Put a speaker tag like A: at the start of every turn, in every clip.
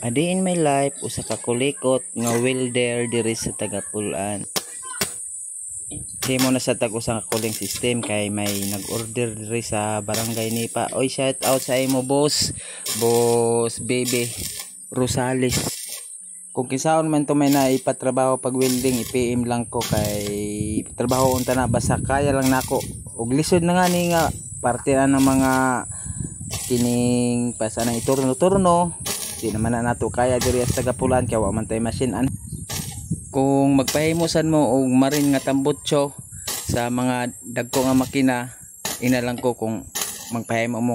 A: A day in my life, usa ka kulikot nga welder diri sa Tagapulan. Himo na sa tag usa ka cooling system kay may nag-order diri sa barangay Nipa. Oy, shout out sa imo boss. Boss Baby Rosales. Kung kisaon man to may naipatrabaho pag welding, i-PM lang ko kay trabaho unta na basta kaya lang nako. Ug lisod na nga ni nga parte na ng mga kining pasa nang iturno-turno. Di naman na nato kaya diri sa Tagapulan kaya wa man tay machine an. Kung magpahimusan mo og marin nga tambutso sa mga dagko nga makina, ina lang ko kung magpahimo mo.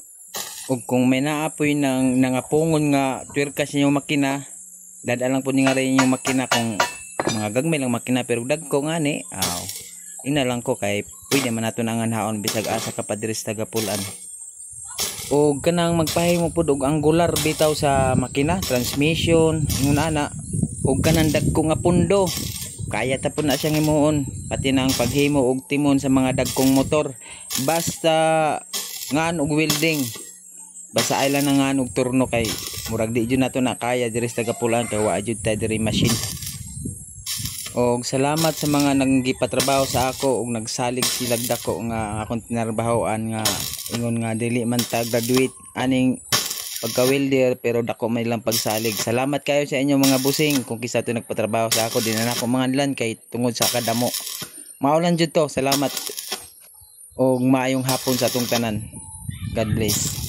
A: Ug kung may naapoy ng nangapungon nga tuwerkas niyo makina, dadalang po ni nga rin yung makina kung mga gagmay lang makina pero dagko nga ni. Ina lang ko kay pwede man nato nang anhaon bisag asa ka pa diri sa Tagapulan. O kanang magpahimo pud og angular bitaw sa makina, transmission, ingon ana. O kanang dagko nga pundo. Kaya ta pud na siyang himuon, pati nang paghimo og timon sa mga dagkong motor. Basta ngan og welding. Basta ay lang ngan og turno kay murag di jud nato na kaya diri sa Tagapulan kay wa jud ta diri machine. Og salamat sa mga nanggipatrabaho sa ako ug nagsalig silag dako nga akong tinarbahoan nga ingon nga dili man ta graduate aning pagka-welder pero dako may lang pagsalig. Salamat kayo sa inyo mga busing kung kisa to nagpatrabaho sa ako, di na ako manganlan kay tungod sa kadamo. Maulan jud to. Salamat og maayong hapon sa atong tanan. God bless.